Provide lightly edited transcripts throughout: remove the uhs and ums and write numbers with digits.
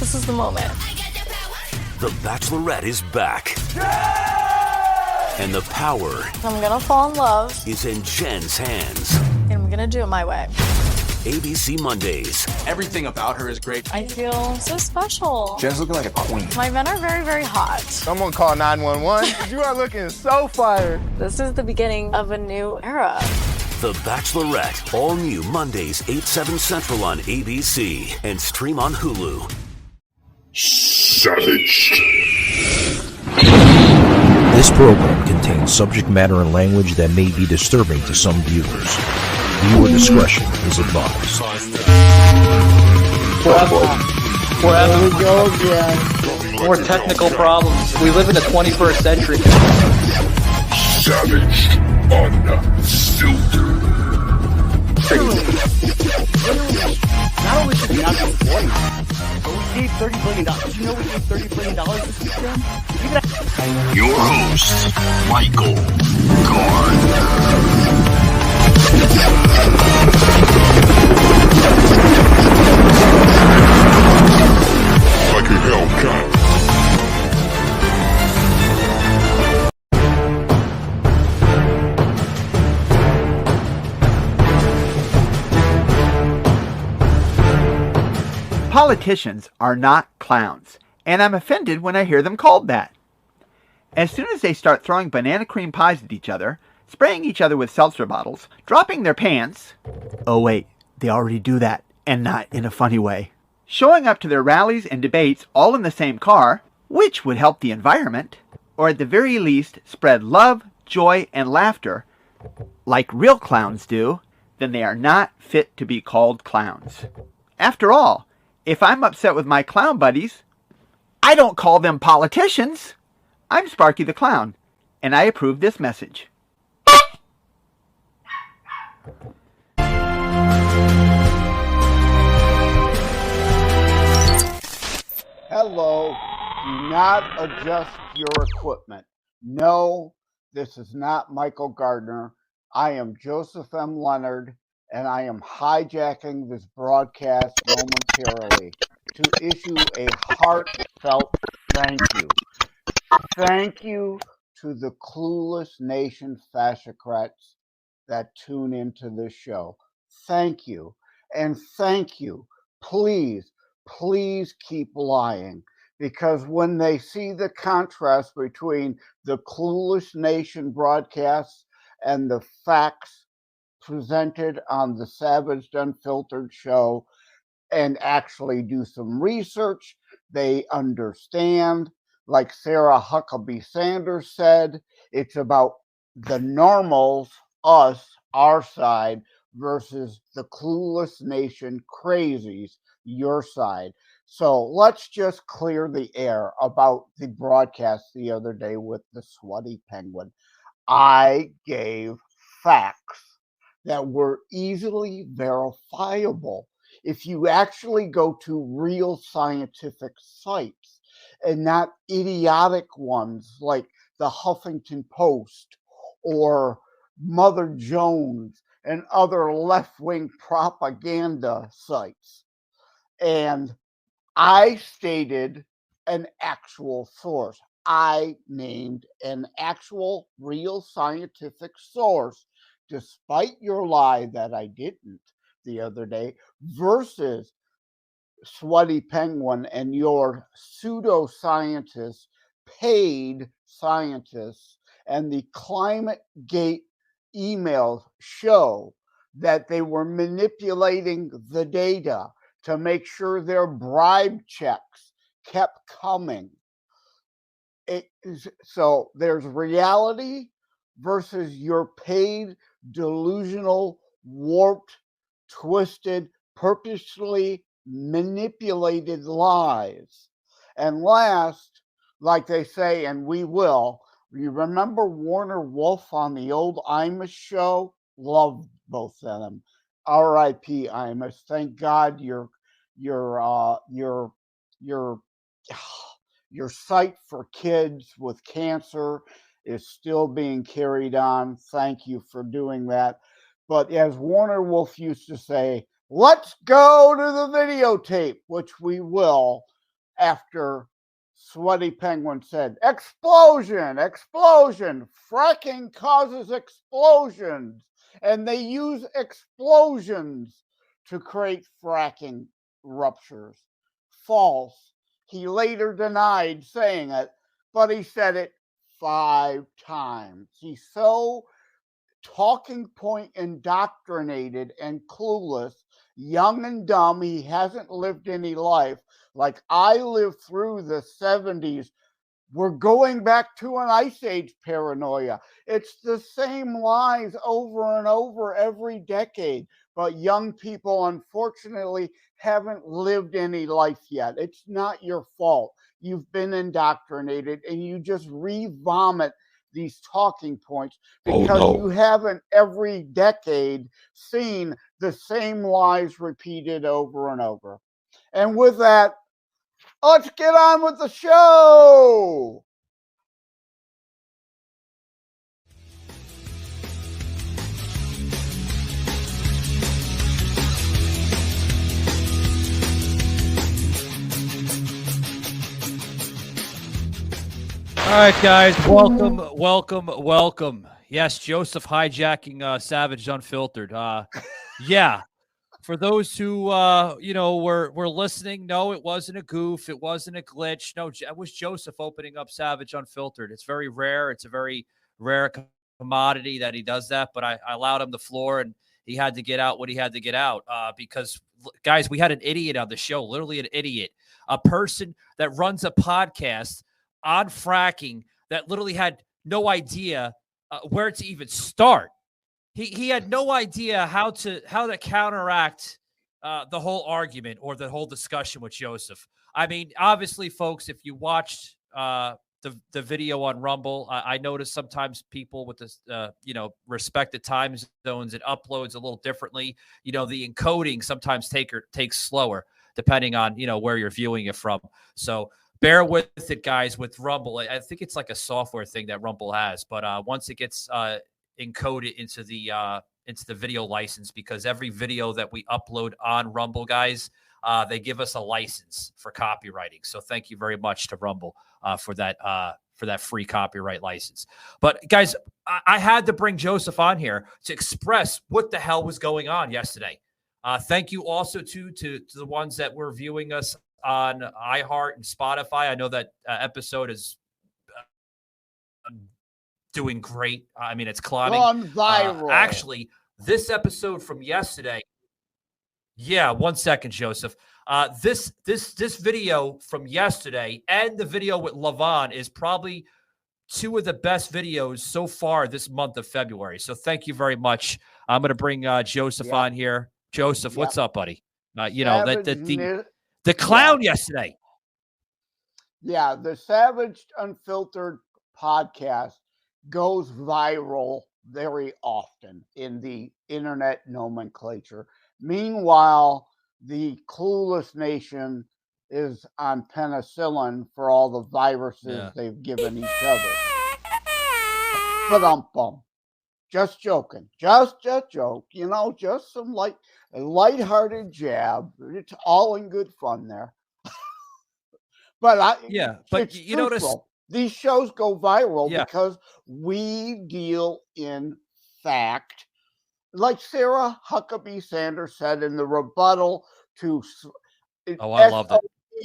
This is the moment. The Bachelorette is back. And the power I'm gonna fall in love. is in Jen's hands. And I'm gonna do it my way. ABC Mondays. Everything about her is great. I feel so special. Jen's looking like a queen. My men are very, very hot. Someone call 911. You are looking so fired. This is the beginning of a new era. The Bachelorette. All new Mondays, 8, 7 Central on ABC. And stream on Hulu. Savaged. This program contains subject matter and language that may be disturbing to some viewers. Viewer discretion is advised. There we go again. More technical problems. We live in the 21st century. Savaged. Unfiltered. Not only should we not be employing, but we gave $30 billion. Did you know we gave $30 billion this weekend? Your host, Michael Gardner. Like a Hellcat. Politicians are not clowns, and I'm offended when I hear them called that. As soon as they start throwing banana cream pies at each other, spraying each other with seltzer bottles, dropping their pants, oh wait, they already do that, and not in a funny way, showing up to their rallies and debates all in the same car, which would help the environment, or at the very least spread love, joy, and laughter, like real clowns do, then they are not fit to be called clowns. After all, if I'm upset with my clown buddies, I don't call them politicians. I'm Sparky the Clown, and I approve this message. Hello. Do not adjust your equipment. No, this is not Michael Gardner. I am Joseph M. Leonard, and I am hijacking this broadcast momentarily to issue a heartfelt thank you. Thank you to the Clueless Nation fascicrats that tune into this show. Thank you. And thank you. Please, please keep lying. Because when they see the contrast between the Clueless Nation broadcasts and the facts presented on the Savaged Unfiltered show and actually do some research, they understand. Like Sarah Huckabee Sanders said, it's about the normals, us, our side, versus the Clueless Nation crazies, your side. So let's just clear the air about the broadcast the other day with the sweaty penguin. I gave facts that were easily verifiable. If you actually go to real scientific sites and not idiotic ones like the Huffington Post or Mother Jones and other left-wing propaganda sites. And I stated an actual source. I named an actual real scientific source, despite your lie that I didn't the other day, versus Sweaty Penguin and your pseudoscientists, paid scientists, and the Climate Gate emails show that they were manipulating the data to make sure their bribe checks kept coming. So there's reality versus your paid, delusional, warped, twisted, purposely manipulated lies. And last, like they say, and we will, you remember Warner Wolf on the old Imus show? Loved both of them. R.I.P. Imus. Thank God your site for kids with cancer is still being carried on. Thank you for doing that. But as Warner Wolf used to say, let's go to the videotape, which we will. after Sweaty Penguin said, explosion, explosion, fracking causes explosions, and they use explosions to create fracking ruptures. False. He later denied saying it, but he said it 5 times. He's so talking point indoctrinated and clueless, young and dumb. He hasn't lived any life. Like I lived through the 70s. We're going back to an ice age paranoia. It's the same lies over and over every decade. But young people, unfortunately, haven't lived any life yet. It's not your fault. You've been indoctrinated and you just re-vomit these talking points because you haven't every decade seen the same lies repeated over and over. And with that, let's get on with the show. All right, guys, welcome. Yes, Joseph hijacking Savage Unfiltered. Yeah, for those who were listening, no, it wasn't a goof, it wasn't a glitch. No, it was Joseph opening up Savage Unfiltered. It's very rare. It's a very rare commodity that he does that. But I allowed him the floor, and he had to get out what he had to get out because, guys, we had an idiot on the show, literally an idiot, a person that runs a podcast on fracking that literally had no idea where to even start. He had no idea how to counteract the whole argument or the whole discussion with Joseph. I mean, obviously, folks, if you watched the video on Rumble, I noticed sometimes people with this, respected time zones, it uploads a little differently. The encoding sometimes takes slower depending on where you're viewing it from. So bear with it, guys, with Rumble. I think it's like a software thing that Rumble has, but once it gets encoded into the video license, because every video that we upload on Rumble, guys, they give us a license for copywriting. So thank you very much to Rumble for that free copyright license. But guys, I had to bring Joseph on here to express what the hell was going on yesterday. Thank you also to the ones that were viewing us on iHeart and Spotify. I know that episode is doing great. I mean, it's climbing. Gone viral. Actually, this episode from yesterday. Yeah, 1 second, Joseph. This video from yesterday and the video with Levon is probably two of the best videos so far this month of February. So thank you very much. I'm going to bring Joseph on here. Joseph, what's up, buddy? The clown yesterday. Yeah, the Savage Unfiltered podcast goes viral very often in the internet nomenclature. Meanwhile, the Clueless Nation is on penicillin for all the viruses they've given each other. Ba-dum-bum. Just joking. Just a joke. Just some lighthearted jab. It's all in good fun there. But you notice these shows go viral because we deal in fact, like Sarah Huckabee Sanders said in the rebuttal to I loved it.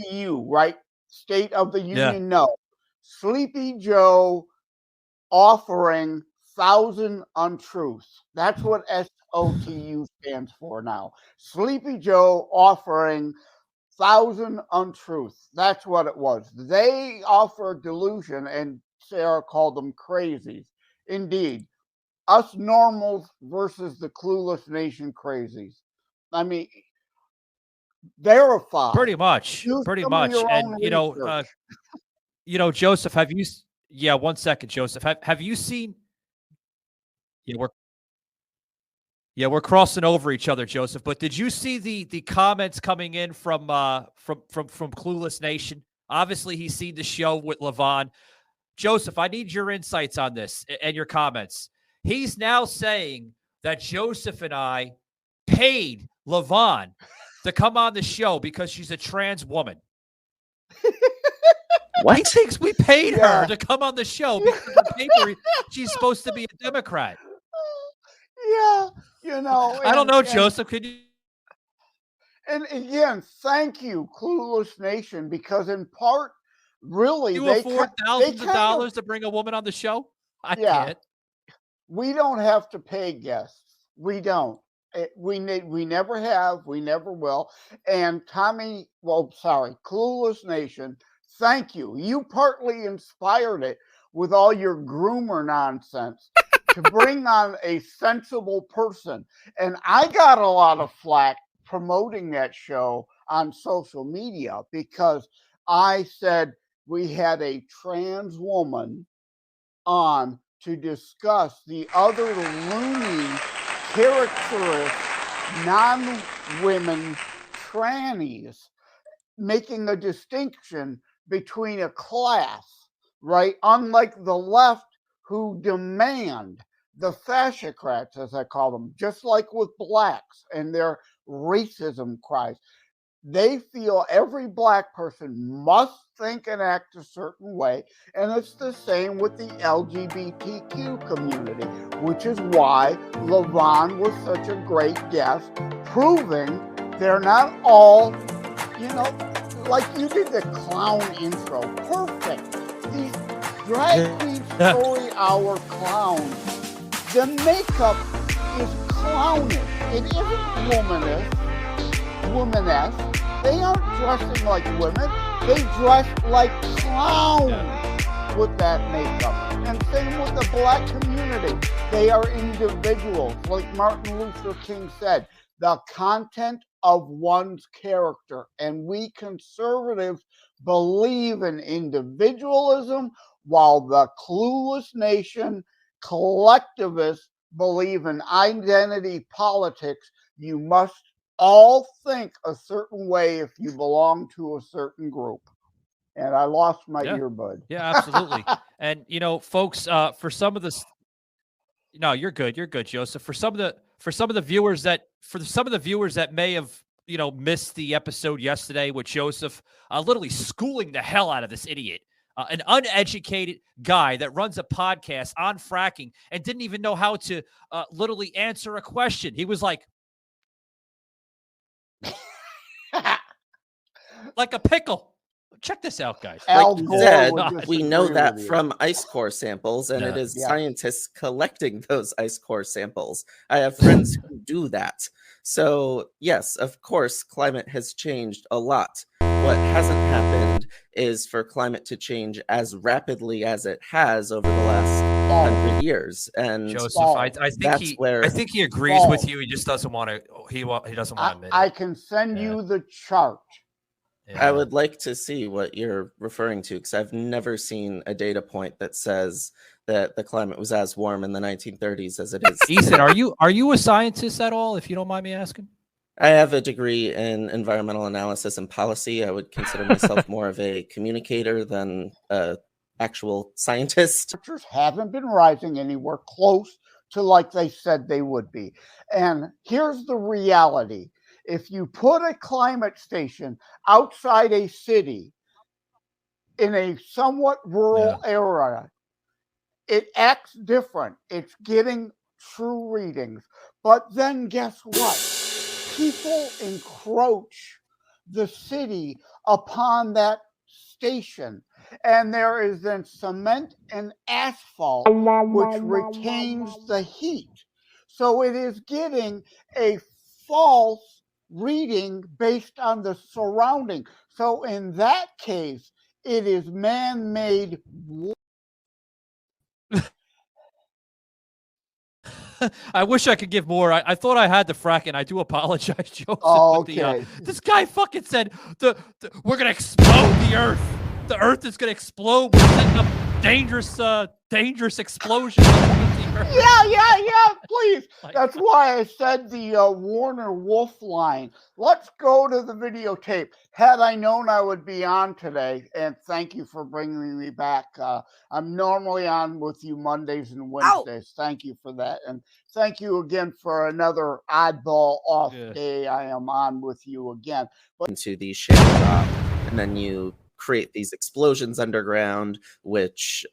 SOTU, right? State of the Union. No. Sleepy Joe offering 1,000 untruths. That's what SOTU stands for now. Sleepy Joe offering 1,000 untruths. That's what it was. They offered delusion, and Sarah called them crazies. Indeed, us normals versus the Clueless Nation crazies. I mean, verify. Pretty much. And Joseph, have you? Yeah, 1 second, Joseph. Have you seen? We're crossing over each other, Joseph. But did you see the comments coming in from Clueless Nation? Obviously, he's seen the show with Levon. Joseph, I need your insights on this and your comments. He's now saying that Joseph and I paid Levon to come on the show because she's a trans woman. What? He thinks we paid her to come on the show because on paper she's supposed to be a Democrat. Yeah, you know. I don't know, Joseph. Could you? And again, thank you, Clueless Nation, because in part, really, You they afford thousands of dollars to bring a woman on the show? I can't. We don't have to pay guests. We don't. We never have. We never will. And Tommy, Clueless Nation, thank you. You partly inspired it with all your groomer nonsense to bring on a sensible person. And I got a lot of flack promoting that show on social media because I said we had a trans woman on to discuss the other loony, characterless, non-women trannies, making a distinction between a class, right? Unlike the left, who demand the fascocrats, as I call them, just like with blacks and their racism cries. They feel every black person must think and act a certain way, and it's the same with the LGBTQ community, which is why LaVon was such a great guest, proving they're not all, like you did the clown intro, perfect. These drag queen story hour clowns, the makeup is clownish. It isn't womanesque. They aren't dressing like women. They dress like clowns with that makeup. And same with the black community. They are individuals. Like Martin Luther King said, the content of one's character. And we conservatives believe in individualism, while the Clueless Nation collectivists believe in identity politics. You must all think a certain way if you belong to a certain group. And I lost my earbud. Yeah, absolutely. And folks, for some of the, no, you're good, Joseph. For some of the viewers that may have missed the episode yesterday with Joseph, literally schooling the hell out of this idiot. An uneducated guy that runs a podcast on fracking and didn't even know how to literally answer a question. He was like a pickle. Check this out, guys. Like you said, we know that from ice core samples, and it is scientists collecting those ice core samples. I have friends who do that. So, yes, of course, climate has changed a lot. What hasn't happened is for climate to change as rapidly as it has over the last 100 years. And Joseph, I think he agrees with you. He just doesn't want to. He doesn't want to admit it. I can send you the chart. I would like to see what you're referring to, because I've never seen a data point that says that the climate was as warm in the 1930s as it is. Ethan, are you a scientist at all, if you don't mind me asking? I have a degree in environmental analysis and policy. I would consider myself more of a communicator than an actual scientist. Temperatures haven't been rising anywhere close to like they said they would be. And here's the reality. If you put a climate station outside a city in a somewhat rural area, it acts different. It's getting true readings. But then guess what? People encroach the city upon that station. And there is then cement and asphalt, which retains the heat. So it is getting a false reading based on the surrounding. So in that case, it is man-made. I wish I could give more. I thought I had the fracking. I do apologize, Joseph. Oh, okay. This guy fucking said we're gonna explode the Earth. The Earth is gonna explode. We're setting up dangerous explosions. Yeah, please. That's why I said the Warner Wolf line. Let's go to the videotape. Had I known I would be on today, and thank you for bringing me back. I'm normally on with you Mondays and Wednesdays. Thank you for that. And thank you again for another oddball off day. I am on with you again. Into the share drop, and then you create these explosions underground, which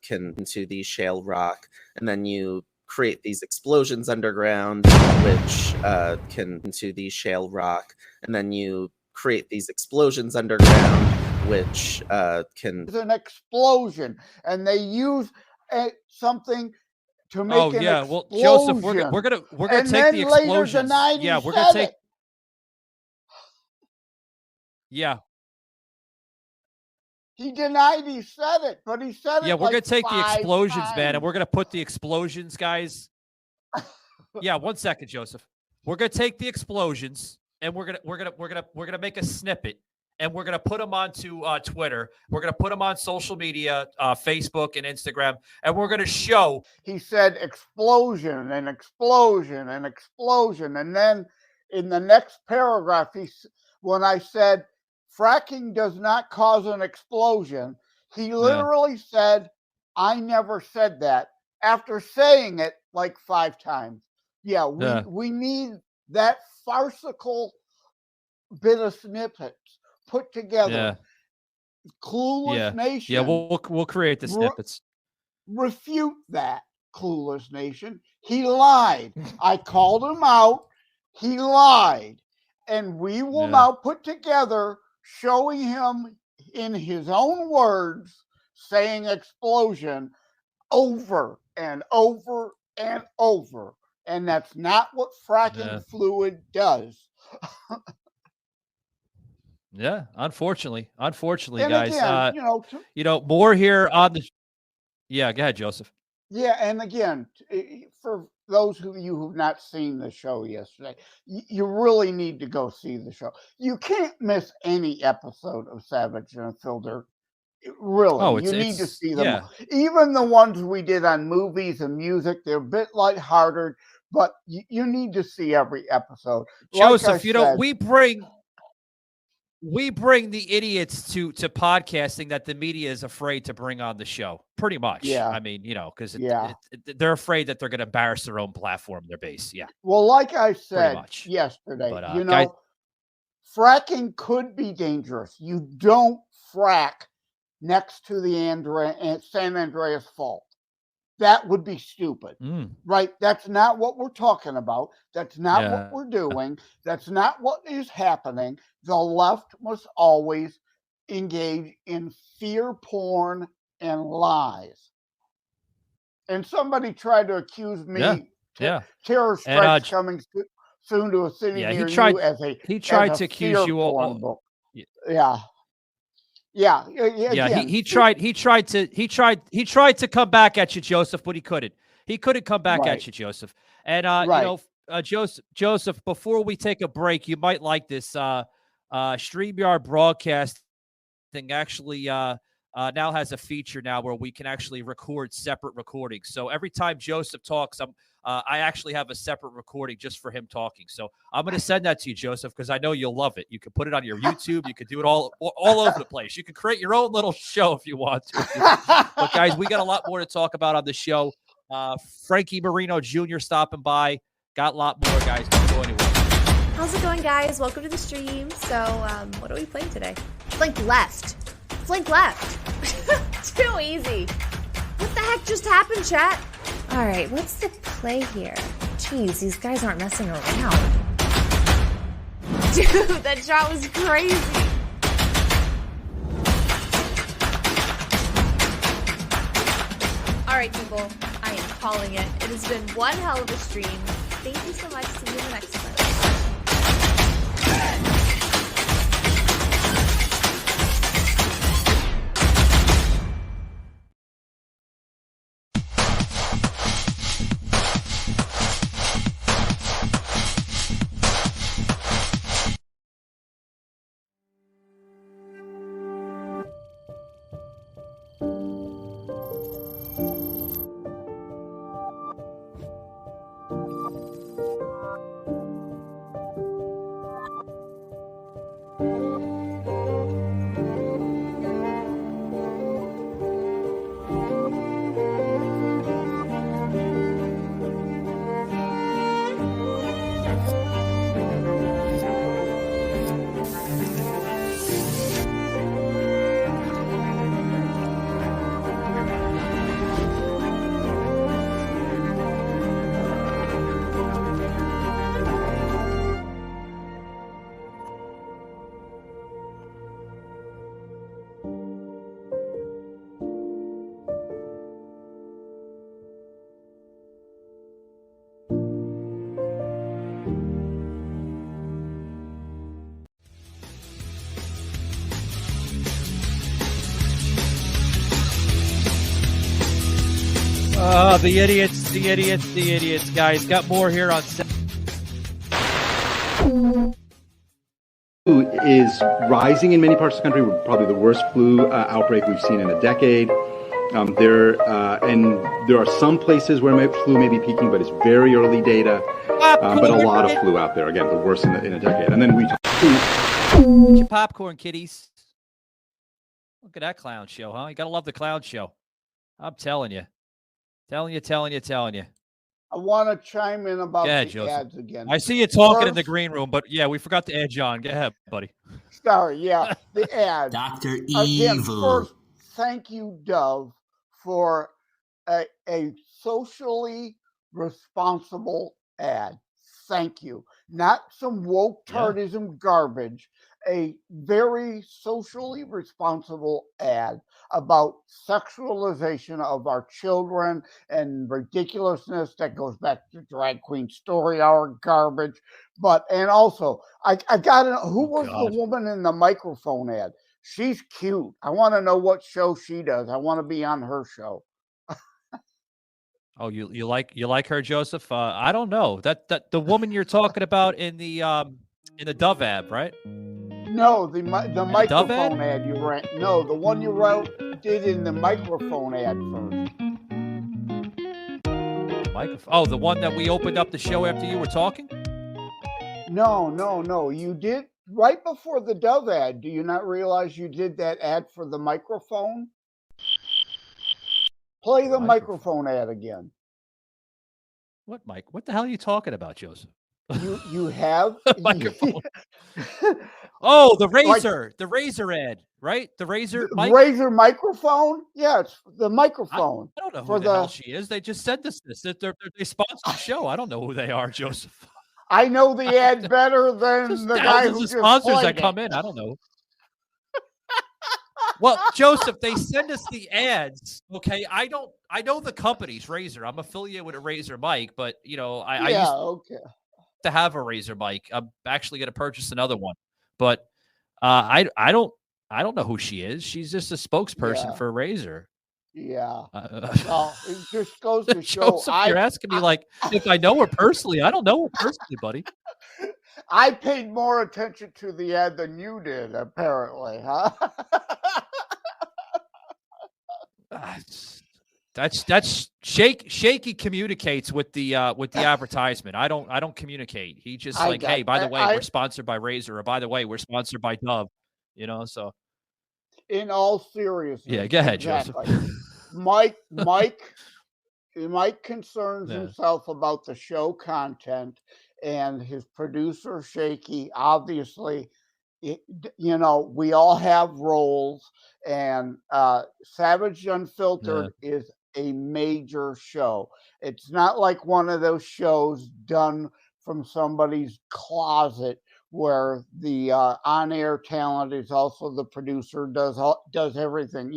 can into the shale rock, and then you create these explosions underground, which can into the shale rock, and then you create these explosions underground, which can. It's an explosion, and they use something to make Oh an yeah, explosion. well, Joseph, we're gonna and take the then later explosions. denied Yeah, he we're gonna said take. it. Yeah, He denied he said it, but he said yeah, it we're like gonna take the 5 explosions, man, and times. we're gonna put the explosions, guys. Yeah, 1 second, Joseph. We're gonna take the explosions, and we're gonna make a snippet, and we're gonna put them onto Twitter. We're gonna put them on social media, Facebook and Instagram, and we're gonna show. He said explosion and explosion and explosion, and then in the next paragraph, when I said fracking does not cause an explosion, he literally said, "I never said that." After saying it like 5 times. Yeah, we need that farcical bit of snippets put together. Yeah. Clueless Nation. Yeah, we'll create the snippets. Refute that, Clueless Nation. He lied. I called him out. He lied. And we will now put together showing him in his own words saying explosion over and over and over. And that's not what fracking fluid does. Yeah, unfortunately, And guys. again, more here on the. Yeah, go ahead, Joseph. Yeah, and again, for those of you who've not seen the show yesterday, you really need to go see the show. You can't miss any episode of Savage and Unfiltered. Really, you need to see them. Yeah. Even the ones we did on movies and music, they're a bit lighthearted, but you need to see every episode. Joseph, we bring the idiots to podcasting that the media is afraid to bring on the show. Pretty much. Yeah. I mean, because they're afraid that they're going to embarrass their own platform, their base. Yeah. Well, like I said yesterday, but, guys, fracking could be dangerous. You don't frack next to the San Andreas Fault. That would be stupid, right? That's not what we're talking about. That's not what we're doing. That's not what is happening. The left must always engage in fear porn and lies. And somebody tried to accuse me, terror strikes coming soon to a city near you as a he tried to accuse you all. Yeah. Yeah. He tried to come back at you, Joseph, but he couldn't. He couldn't come back at you, Joseph. And Joseph, before we take a break, you might like this. StreamYard Broadcasting actually now has a feature now where we can actually record separate recordings. So every time Joseph talks, I actually have a separate recording just for him talking. So I'm going to send that to you, Joseph, because I know you'll love it. You can put it on your YouTube. You can do it all over the place. You can create your own little show if you want to. But guys, we got a lot more to talk about on the show. Frankie Marino Jr. stopping by. Got a lot more, guys. Don't go anywhere. How's it going, guys? Welcome to the stream. So, what are we playing today? Flank left. Flank left. Too easy. What the heck just happened, chat? All right, what's the play here? Jeez, these guys aren't messing around. Dude, that shot was crazy. All right, people, I am calling it. It has been one hell of a stream. Thank you so much. See you in the next one. Oh, the idiots, guys. Got more here on. Flu is rising in many parts of the country. We're probably the worst flu outbreak we've seen in a decade. There are some places where flu may be peaking, but it's very early data. But a lot of flu out there. Again, the worst in a decade. And then we talk. Get your popcorn, kiddies. Look at that clown show, huh? You gotta love the clown show. I'm telling you. Telling you. I want to chime in about the Joseph. ads again. I see you talking in the green room, but yeah, we forgot to add John. Go ahead, buddy. Sorry, yeah, the ads. Dr. Again, Evil. first, thank you, Dove, for a socially responsible ad. Thank you. Not some woke tardism garbage. A very socially responsible ad about sexualization of our children and ridiculousness that goes back to drag queen story hour garbage. And also, I got who was the woman in the microphone ad? She's cute. I want to know what show she does. I want to be on her show. Oh, you like her, Joseph? I don't know. That the woman you're talking about in the Dove ad, right? No, the microphone ad you ran. No, the one you did in the microphone ad first. Microphone. Oh, the one that we opened up the show after you were talking? No. You did right before the Dove ad. Do you not realize you did that ad for the microphone? Play the microphone ad again. What, Mike? What the hell are you talking about, Joseph? You have microphone. Oh, the razor, the razor ad, right? The razor, razor microphone. Yeah, it's the microphone. I don't know who the hell she is. They just sent us this. They sponsor the show. I don't know who they are, Joseph. I know the ad better than the guy who just sponsors that it. come in. I don't know. Well, Joseph, they send us the ads. Okay, I know the company's Razor. I'm affiliated with a Razor mic, but I used to have a Razor mic. I'm actually going to purchase another one, but I don't know who she is. She's just a spokesperson for Razor. Yeah. Well, it just goes to show. Joseph, you're asking me like if I know her personally. I don't know her personally, buddy. I paid more attention to the ad than you did, apparently, huh? That's shaky communicates with the advertisement. I don't communicate. He just hey, by the way, we're sponsored by Razor, or by the way, we're sponsored by Dove. So in all seriousness. Yeah, go ahead, Joseph. Mike concerns himself about the show content, and his producer Shaky, obviously, we all have roles, and Savage Unfiltered is a major show. It's not like one of those shows done from somebody's closet where the on-air talent is also the producer, does everything.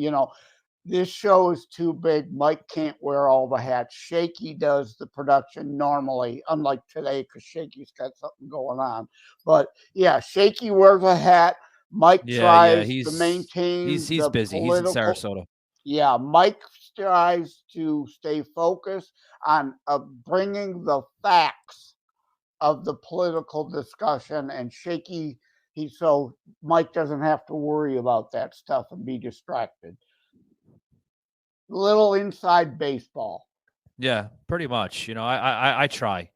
This show is too big. Mike can't wear all the hats. Shaky does the production normally, unlike today, because Shaky's got something going on. But yeah, Shaky wears a hat. Mike tries to maintain. He's busy. He's in Sarasota. Yeah, Mike tries to stay focused on bringing the facts of the political discussion, and Shaky, so Mike doesn't have to worry about that stuff and be distracted. Little inside baseball. Yeah, pretty much. I try.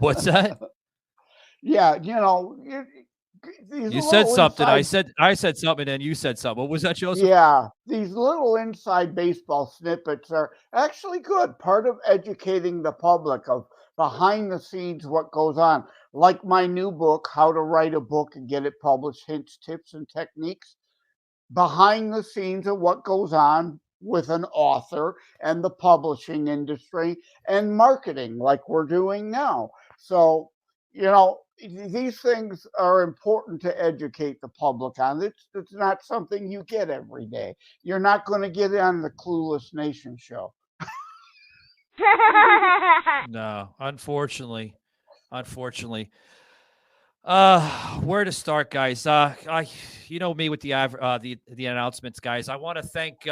What's that? Yeah, you said something. I said something, and you said something. What was that, Joseph? Yeah, these little inside baseball snippets are actually good. Part of educating the public of behind the scenes what goes on. Like my new book, How to Write a Book and Get It Published, Hints, Tips, and Techniques. Behind the scenes of what goes on with an author and the publishing industry and marketing like we're doing now. So, these things are important to educate the public on. It's not something you get every day. You're not going to get it on the Clueless Nation show. No, unfortunately. Where to start, guys? You know me with the announcements, guys. I want to thank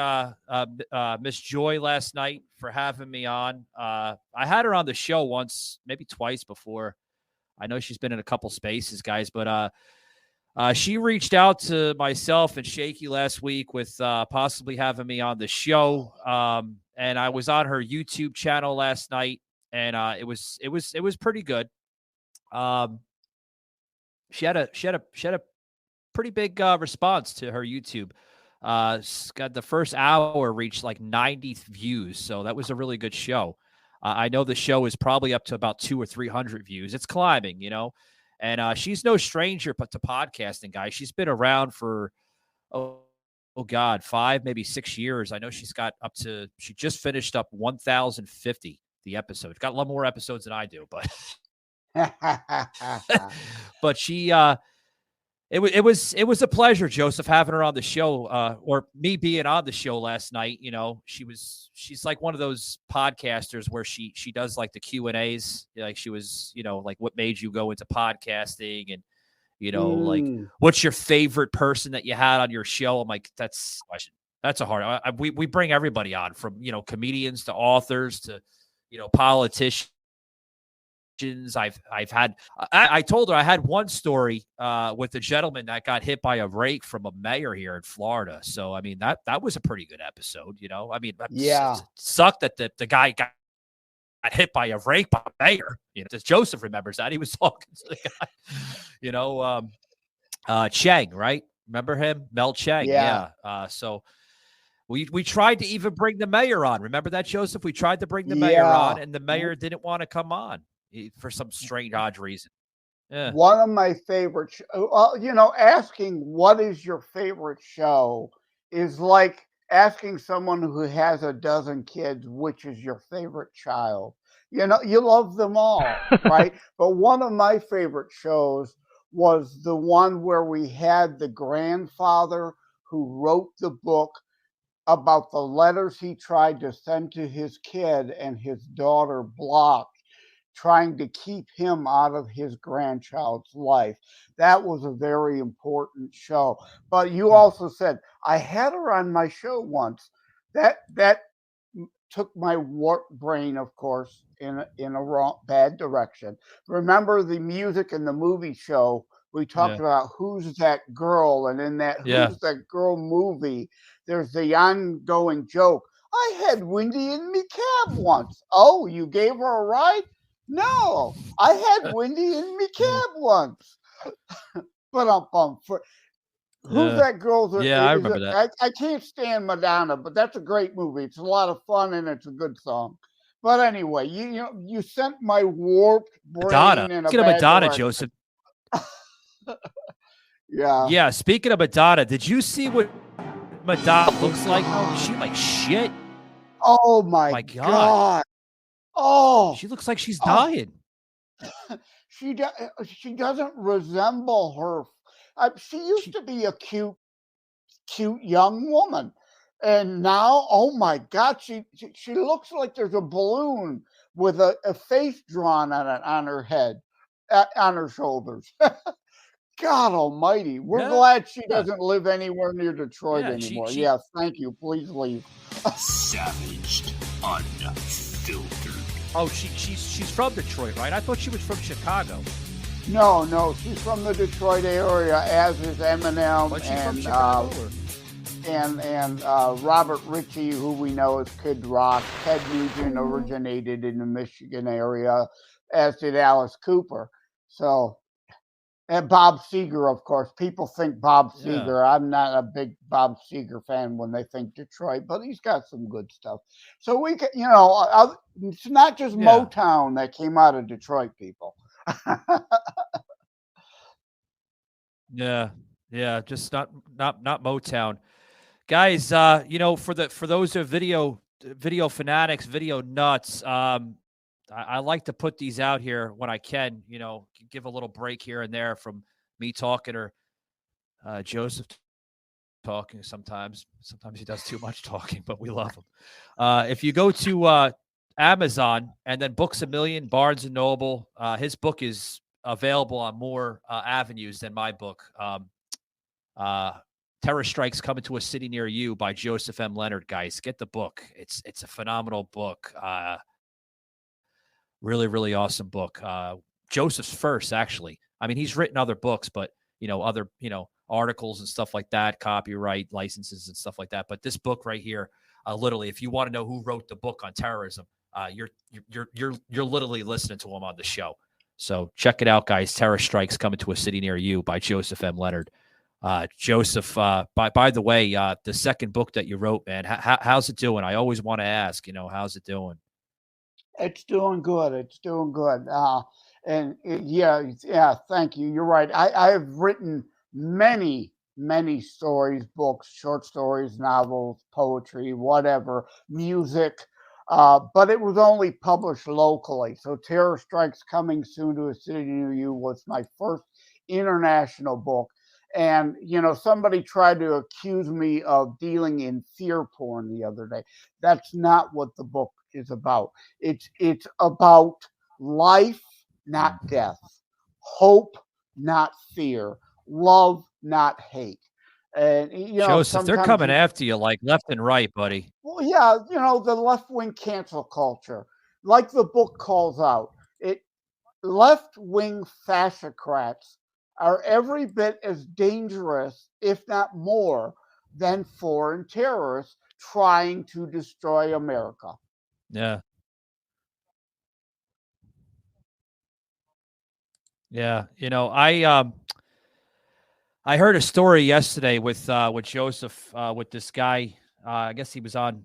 Miss Joy last night for having me on. I had her on the show once, maybe twice before. I know she's been in a couple spaces, guys, but she reached out to myself and Shaky last week with possibly having me on the show. And I was on her YouTube channel last night, and it was pretty good. She had a pretty big response to her YouTube. Got the first hour reached like 90 views, so that was a really good show. I know the show is probably up to about 200 or 300 views. It's climbing, you know, and she's no stranger to podcasting, guys. She's been around for oh God, 5 maybe 6 years. I know she's got up to. She just finished up 1,050 the episode. Got a lot more episodes than I do, but. But she it was a pleasure, Joseph, having her on the show, or me being on the show last night. You know, she's like one of those podcasters where she does like the Q&As, like she was, you know, like what made you go into podcasting, and you know, like what's your favorite person that you had on your show. I'm like, that's a hard. We bring everybody on, from, you know, comedians to authors to, you know, politicians. I've had. I told her I had one story with a gentleman that got hit by a rake from a mayor here in Florida. So I mean, that was a pretty good episode. You know, I mean, yeah, it sucked that the guy got hit by a rake by a mayor. You know, Joseph remembers that. He was talking to the guy. You know, Chang, right? Remember him, Mel Chang? Yeah. So. We tried to even bring the mayor on. Remember that, Joseph? We tried to bring the mayor on, and the mayor didn't want to come on for some strange, odd reason. Yeah. One of my favorite, well, you know, asking what is your favorite show is like asking someone who has a dozen kids, which is your favorite child. You know, you love them all, right? But one of my favorite shows was the one where we had the grandfather who wrote the book about the letters he tried to send to his kid and his daughter blocked, trying to keep him out of his grandchild's life. That was a very important show. But you also said, I had her on my show once. That took my warped brain, of course, in a wrong, bad direction. Remember the music in the movie show? We talked about Who's That Girl, and in that Who's That Girl movie, there's the ongoing joke. I had Wendy in me cab once. Oh, you gave her a ride? No, I had Wendy in me cab once. But for Who's That Girl? I remember that. I can't stand Madonna, but that's a great movie. It's a lot of fun and it's a good song. But anyway, you sent my warped brain Madonna. in a Speaking of Madonna, direction. Joseph. Yeah. Speaking of Madonna, did you see what Madonna looks like? Oh, is she like shit? Oh my God. Oh, she looks like she's dying. She doesn't resemble her. She used to be a cute young woman, and now, oh my God, she looks like there's a balloon with a face drawn on it on her head, on her shoulders. God almighty. We're glad she doesn't live anywhere near Detroit anymore. Yes, thank you. Please leave. Savaged, unfiltered. Oh, she's from Detroit, right? I thought she was from Chicago. No, she's from the Detroit area, as is Eminem and Robert Ritchie, who we know as Kid Rock. Ted Nugent originated in the Michigan area, as did Alice Cooper. So, and Bob Seger, of course. People think Bob Seger. I'm not a big Bob Seger fan when they think Detroit, but he's got some good stuff. So we can, it's not just Motown that came out of Detroit, people. Yeah, just not Motown, guys. For those of video fanatics, video nuts. I like to put these out here when I can, give a little break here and there from me talking or Joseph talking sometimes. Sometimes he does too much talking, but we love him. If you go to Amazon and then Books A Million, Barnes & Noble, his book is available on more avenues than my book. Terror Strikes Coming to a City Near You by Joseph M. Leonard. Guys, get the book. It's a phenomenal book. Really, really awesome book. Joseph's first, actually. I mean, he's written other books, but other articles and stuff like that, copyright licenses and stuff like that. But this book right here, literally, if you want to know who wrote the book on terrorism, you're literally listening to him on the show. So check it out, guys. Terror Strikes Coming to a City Near You by Joseph M. Leonard. Joseph, by the way, the second book that you wrote, man, how's it doing? I always want to ask, how's it doing? It's doing good. It's doing good. Yeah, thank you. You're right. I have written many stories, books, short stories, novels, poetry, whatever, music, but it was only published locally. So Terror Strikes Coming Soon to a City Near You was my first international book. And, somebody tried to accuse me of dealing in fear porn the other day. That's not what the book is about. It's about life, not death, hope, not fear, love, not hate. And Joseph, they're coming after you like left and right, buddy. Well, yeah, the left-wing cancel culture, like the book calls out, left-wing fascocrats are every bit as dangerous, if not more, than foreign terrorists trying to destroy America. Yeah. Yeah. I heard a story yesterday with Joseph, with this guy. I guess he was on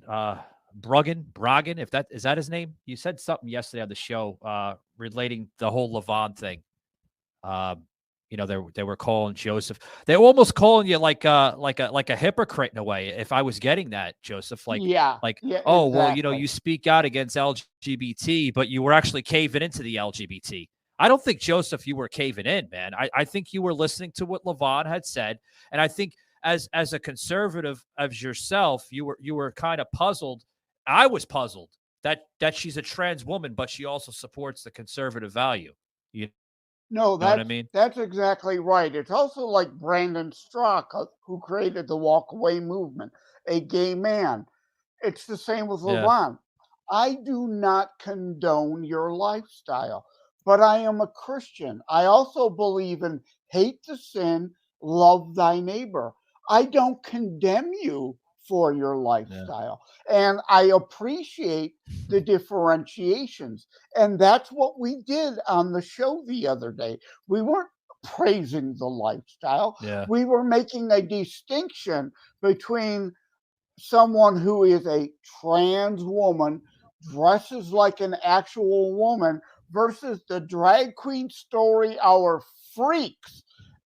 Broggen, if that is that his name. You said something yesterday on the show relating the whole Levant thing. They were calling Joseph. They were almost calling you like a hypocrite in a way. If I was getting that, Joseph, oh, exactly. Well, you speak out against LGBT, but you were actually caving into the LGBT. I don't think, Joseph, you were caving in, man. I think you were listening to what Levant had said, and I think as a conservative as yourself, you were kind of puzzled. I was puzzled that she's a trans woman, but she also supports the conservative value. No, what I mean? That's exactly right. It's also like Brandon Strzok, who created the Walk Away movement, a gay man. It's the same with Levant. I do not condone your lifestyle, but I am a Christian. I also believe in hate the sin, love thy neighbor. I don't condemn you for your lifestyle. And I appreciate the differentiations. And that's what we did on the show the other day. We weren't praising the lifestyle. We were making a distinction between someone who is a trans woman, dresses like an actual woman, versus the drag queen story hour freaks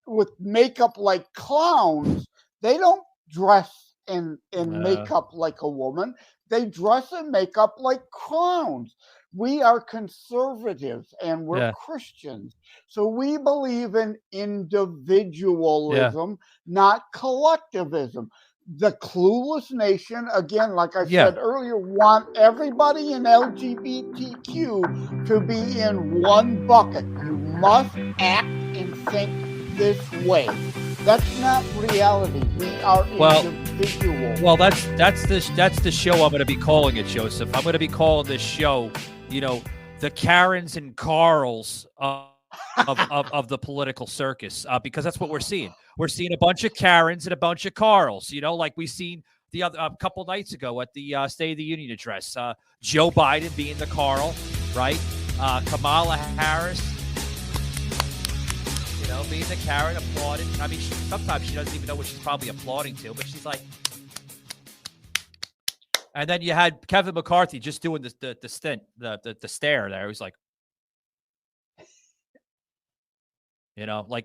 with makeup like clowns. They don't dress in makeup like a woman. They dress and makeup like clowns. We are conservatives and we're Christians. So we believe in individualism, not collectivism. The Clueless Nation, again, like I said earlier, want everybody in LGBTQ to be in one bucket. You must act and think this way. That's not reality. We are individual. Well, that's the show I'm going to be calling it, Joseph. I'm going to be calling this show, the Karens and Carls of the political circus, because that's what we're seeing. We're seeing a bunch of Karens and a bunch of Carls, like we seen the other a couple nights ago at the State of the Union address. Joe Biden being the Carl, right? Kamala Harris, being the Karen, applauding. I mean, sometimes she doesn't even know what she's probably applauding to, but she's like. And then you had Kevin McCarthy just doing the stint, the stare there. He was like,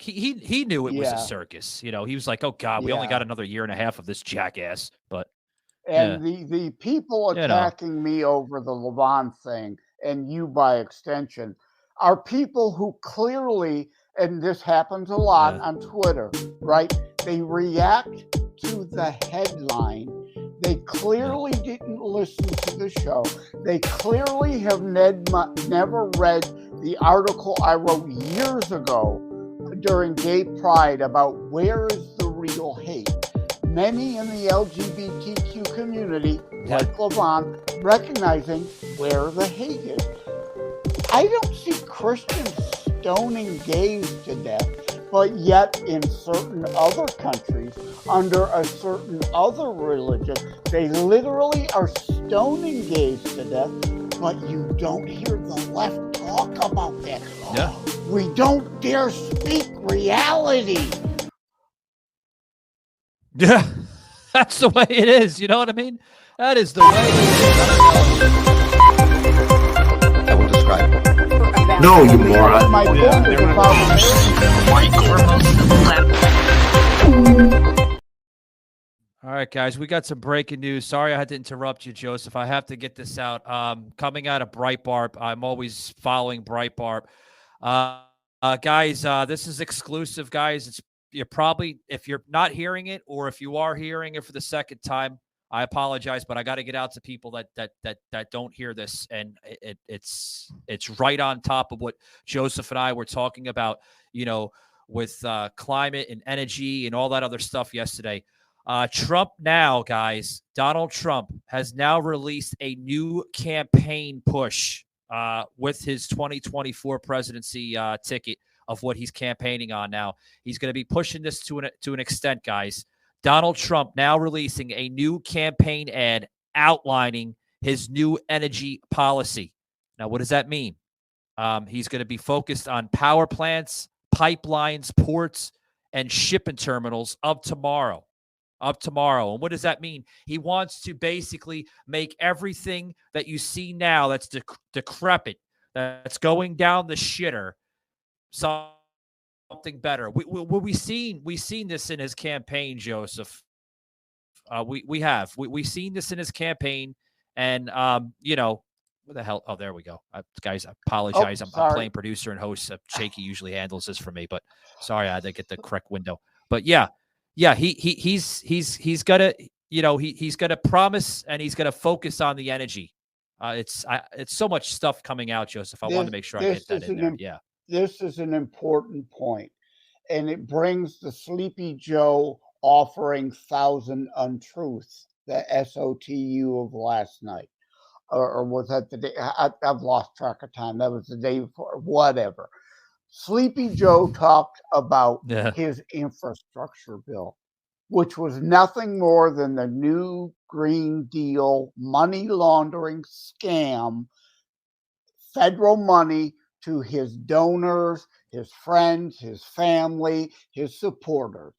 he knew it was a circus. He was like, oh God, we only got another year and a half of this jackass. But the people attacking me over the Levant thing, and you by extension, are people who clearly, and this happens a lot on Twitter, right? They react to the headline. They clearly didn't listen to the show. They clearly have never read the article I wrote years ago during Gay Pride about where is the real hate. Many in the LGBTQ community, like Levon, recognizing where the hate is. I don't see Christians stoning gays to death, but yet in certain other countries, under a certain other religion, they literally are stoning gays to death, but you don't hear the left talk about that. Yeah. We don't dare speak reality. Yeah, that's the way it is. You know what I mean? That is the way it is. I will describe it. No, you moron. My book is about All right, guys, we got some breaking news. Sorry I had to interrupt you, Joseph. I have to get this out. Coming out of Breitbart, I'm always following Breitbart. Guys, this is exclusive, guys. You're probably, if you're not hearing it, or if you are hearing it for the second time, I apologize, but I got to get out to people that don't hear this, and it's right on top of what Joseph and I were talking about, you know, with climate and energy and all that other stuff yesterday. Trump now, guys, Donald Trump has now released a new campaign push with his 2024 presidency ticket of what he's campaigning on now. He's going to be pushing this to an extent, guys. Donald Trump now releasing a new campaign ad outlining his new energy policy. Now, what does that mean? He's going to be focused on power plants, pipelines, ports, and shipping terminals of tomorrow. And what does that mean? He wants to basically make everything that you see now that's decrepit, that's going down the shitter, something better. We've seen this in his campaign, Joseph. We've seen this in his campaign, and you know, what the hell? Oh, there we go. Guys, I apologize. I'm playing producer and host. Shaky usually handles this for me, but sorry, I had to get the correct window. But yeah, he's gonna, you know, he's gonna promise, and he's gonna focus on the energy. It's so much stuff coming out, Joseph. I wanted to make sure I get that in there. Yeah. This is an important point, and it brings the Sleepy Joe offering 1,000 untruths, the SOTU of last night. Or was that the day? I've lost track of time. That was the day before, whatever. Sleepy Joe talked about his infrastructure bill, which was nothing more than the new Green Deal money laundering scam, federal money to his donors, his friends, his family, his supporters.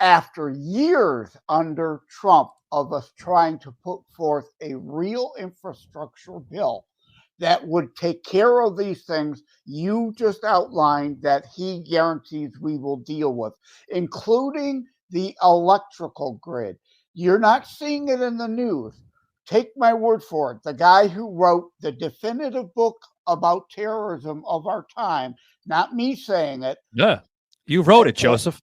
After years under Trump of us trying to put forth a real infrastructure bill that would take care of these things you just outlined that he guarantees we will deal with, including the electrical grid. You're not seeing it in the news. Take my word for it. The guy who wrote the definitive book about terrorism of our time, not me saying it. Yeah, you wrote it, Joseph.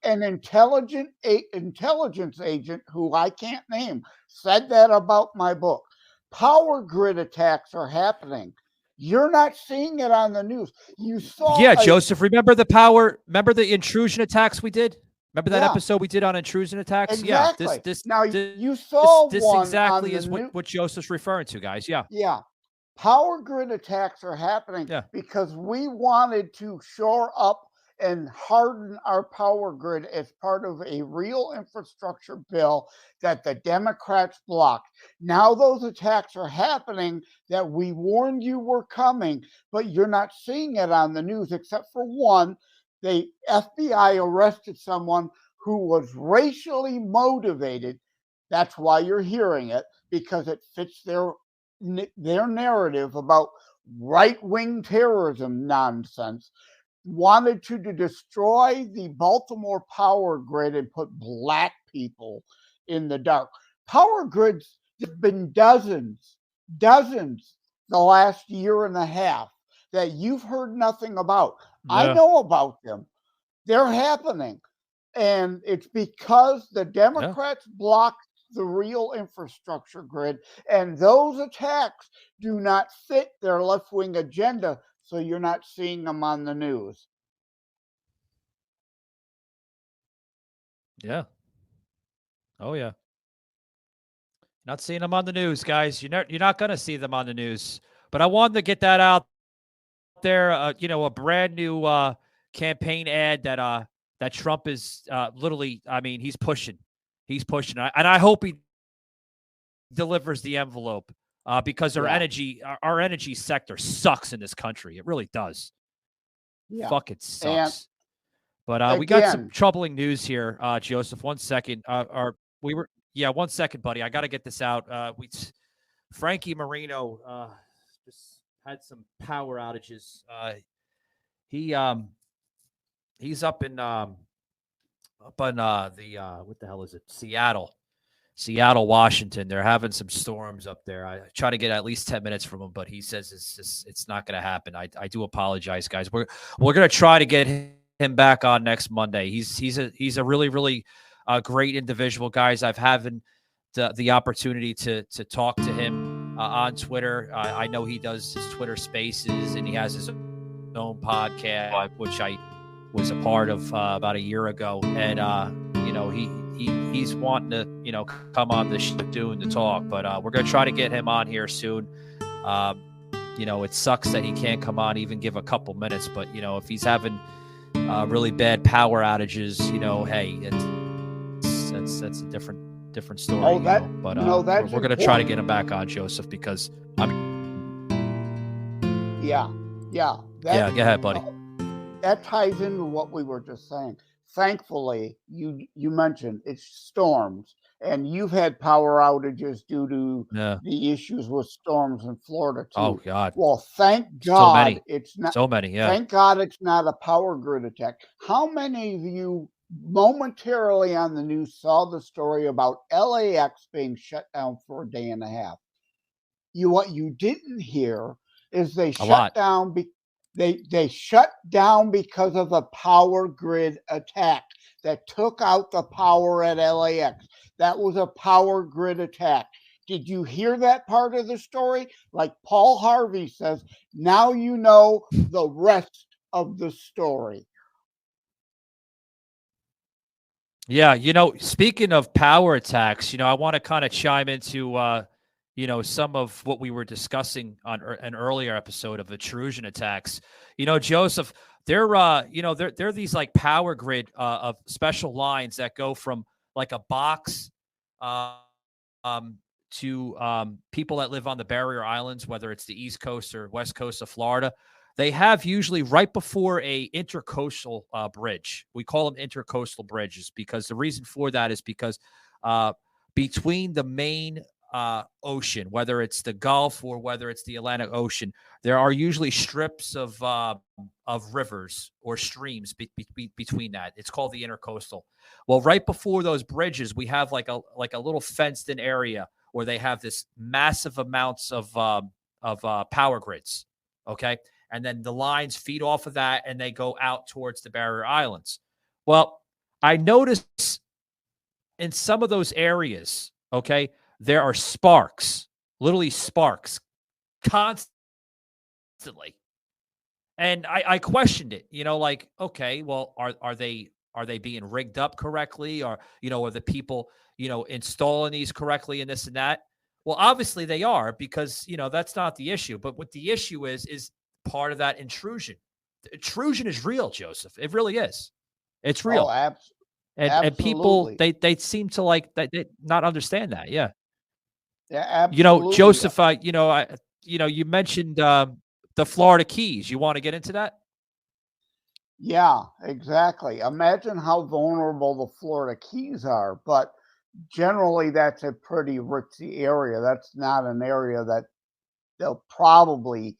An intelligence agent who I can't name said that about my book. Power grid attacks are happening. You're not seeing it on the news. You saw. Yeah, Joseph. Remember the intrusion attacks we did? Remember that episode we did on intrusion attacks? Exactly. Yeah. This you saw this one exactly is what Joseph's referring to, guys. Yeah. Yeah. Power grid attacks are happening because we wanted to shore up and harden our power grid as part of a real infrastructure bill that the Democrats blocked. Now those attacks are happening that we warned you were coming, but you're not seeing it on the news, except for one. The FBI arrested someone who was racially motivated. That's why you're hearing it, because it fits their narrative about right-wing terrorism nonsense. Wanted to destroy the Baltimore power grid and put black people in the dark. Power grids have been dozens the last year and a half that you've heard nothing about. I know about them. They're happening. And it's because the Democrats blocked the real infrastructure grid, and those attacks do not fit their left-wing agenda so you're not seeing them on the news. Yeah. Oh yeah. Not seeing them on the news, guys. You're not going to see them on the news. But I wanted to get that out there. A brand new campaign ad that Trump is literally. I mean, he's pushing. And I hope he delivers the envelope because our energy sector sucks in this country. It really does. Yeah. Fucking sucks. But we again, got some troubling news here, Joseph. 1 second. One second, buddy. I got to get this out. Frankie Marino just had some power outages. He's up in the what the hell is it? Seattle, Washington. They're having some storms up there. I try to get at least 10 minutes from him, but he says it's not going to happen. I do apologize, guys. We're going to try to get him back on next Monday. He's a really, really great individual, guys. I've had the opportunity to talk to him on Twitter. I know he does his Twitter Spaces, and he has his own podcast, which I was a part of about a year ago. And he's wanting to come on the show doing the talk, but we're gonna try to get him on here soon. It sucks that he can't come on, even give a couple minutes, but if he's having really bad power outages, hey, that's a different story. We're gonna try to get him back on, Joseph, because yeah. Go ahead, buddy. That ties into what we were just saying. Thankfully, you mentioned it's storms, and you've had power outages due to the issues with storms in Florida too. Oh God! Well, thank God it's not so many. Yeah. Thank God it's not a power grid attack. How many of you momentarily on the news saw the story about LAX being shut down for a day and a half? What you didn't hear is they shut down. They shut down because of a power grid attack that took out the power at LAX. That was a power grid attack. Did you hear that part of the story? Like Paul Harvey says, now you know the rest of the story. Yeah, speaking of power attacks, I want to kind of chime into some of what we were discussing on an earlier episode of intrusion attacks. Joseph, they're these like power grid of special lines that go from like a box to people that live on the barrier islands, whether it's the East Coast or West Coast of Florida. They have usually right before a intercoastal bridge. We call them intercoastal bridges because the reason for that is because between the main ocean, whether it's the Gulf or whether it's the Atlantic Ocean, there are usually strips of rivers or streams between that. It's called the intercoastal. Well, right before those bridges, we have like a little fenced in area where they have this massive amounts of power grids. Okay. And then the lines feed off of that and they go out towards the barrier islands. Well, I noticed in some of those areas, okay, there are sparks, literally sparks, constantly. And I questioned it, like, okay, well, are they being rigged up correctly? Or, are the people, installing these correctly and this and that? Well, obviously they are, because, that's not the issue. But what the issue is part of that intrusion. The intrusion is real, Joseph. It really is. It's real. Oh, and people, they seem to they not understand that. Yeah. Yeah, absolutely. Joseph, you mentioned the Florida Keys. You want to get into that? Yeah, exactly. Imagine how vulnerable the Florida Keys are, but generally that's a pretty ritzy area. That's not an area that they'll probably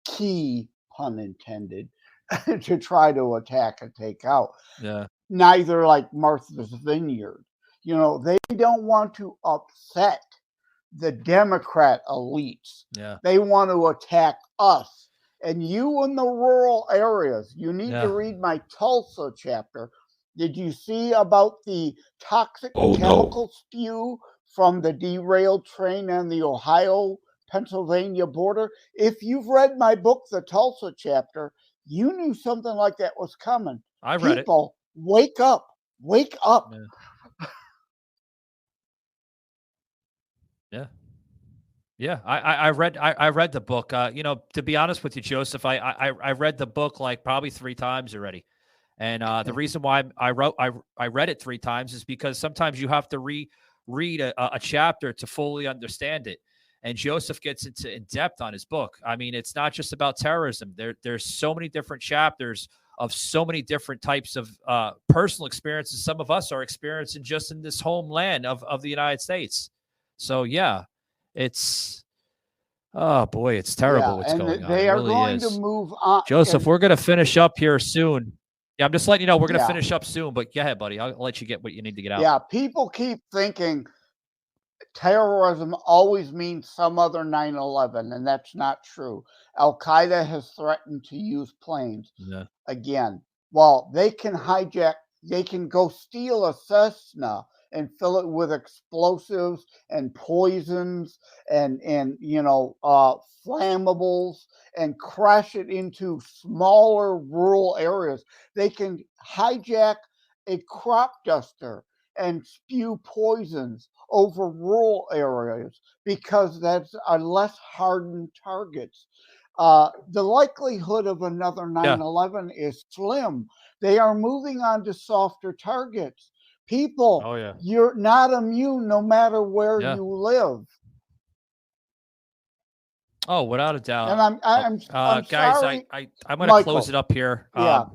key, pun intended, to try to attack and take out. Yeah. Neither like Martha's Vineyard. They don't want to upset the Democrat elites. Yeah. They want to attack us. And you in the rural areas, you need to read my Tulsa chapter. Did you see about the toxic chemical spew from the derailed train on the Ohio Pennsylvania border. If you've read my book, The Tulsa Chapter, you knew something like that was coming. I read it. People, wake up. Wake up. Yeah. Yeah, I read the book. You know, to be honest with you, Joseph, I read the book like probably 3 times already, and the reason why I read it 3 times is because sometimes you have to read a chapter to fully understand it. And Joseph gets into in depth on his book. I mean, it's not just about terrorism. There's so many different chapters of so many different types of personal experiences. Some of us are experiencing just in this homeland of the United States. So yeah. It's boy, it's terrible what's going on. They it are really going is. to move on. Joseph, we're going to finish up here soon. Yeah, I'm just letting you know we're going to Yeah. finish up soon. But go ahead, buddy. I'll let you get what you need to get out. Yeah, people keep thinking terrorism always means some other 9/11, and that's not true. Al Qaeda has threatened to use planes again. Well, they can hijack. They can go steal a Cessna and fill it with explosives and poisons and flammables and crash it into smaller rural areas. They can hijack a crop duster and spew poisons over rural areas because that's a less hardened targets. The likelihood of another 9/11 is slim. They are moving on to softer targets. People, you're not immune no matter where you live. Oh, without a doubt. And I'm guys, sorry, I'm going to close it up here. Yeah.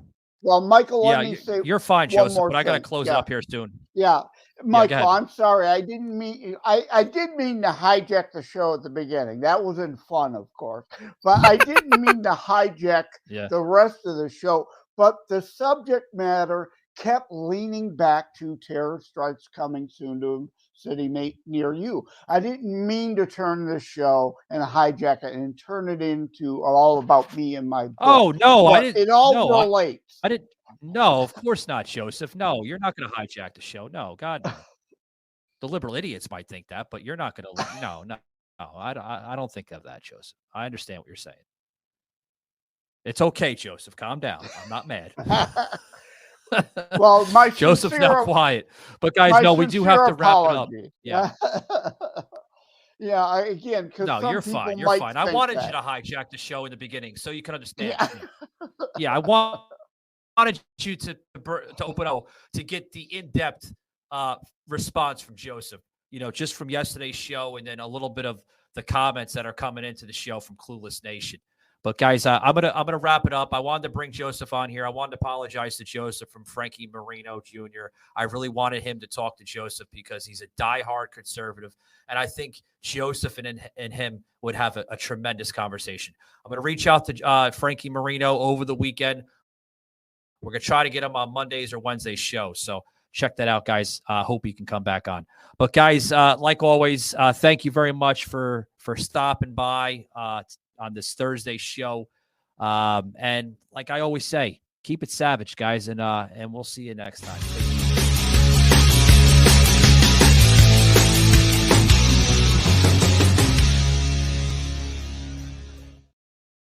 Well, Michael, let me say you're fine, one Joseph, more but I got to thing. close it up here soon. Yeah. Michael, ahead. I'm sorry. I didn't mean I did mean to hijack the show at the beginning. That was in fun, of course. But I didn't mean to hijack the rest of the show. But the subject matter kept leaning back to terror strikes coming soon to a city near you. I didn't mean to turn this show and hijack it and turn it into all about me and my book. Oh, no, I didn't. It all relates. I didn't. No, of course not, Joseph. No, you're not going to hijack the show. No, God, no. The liberal idiots might think that, but you're not going to. No. I don't think of that, Joseph. I understand what you're saying. It's okay, Joseph. Calm down. I'm not mad. Well, my Joseph's now quiet, but guys, no, we do have to wrap it up. Yeah. Yeah, again, because no, you're fine. You're fine. I wanted you to hijack the show in the beginning so you can understand. Yeah, I wanted you to open up to get the in-depth response from Joseph. You know, just from yesterday's show, and then a little bit of the comments that are coming into the show from Clueless Nation. But guys, I'm gonna wrap it up. I wanted to bring Joseph on here. I wanted to apologize to Joseph from Frankie Marino Jr. I really wanted him to talk to Joseph because he's a diehard conservative, and I think Joseph and him would have a tremendous conversation. I'm gonna reach out to Frankie Marino over the weekend. We're gonna try to get him on Mondays or Wednesdays show. So check that out, guys. Hope he can come back on. But guys, like always, thank you very much for stopping by on this Thursday show. And like I always say, keep it savage, guys, and we'll see you next time.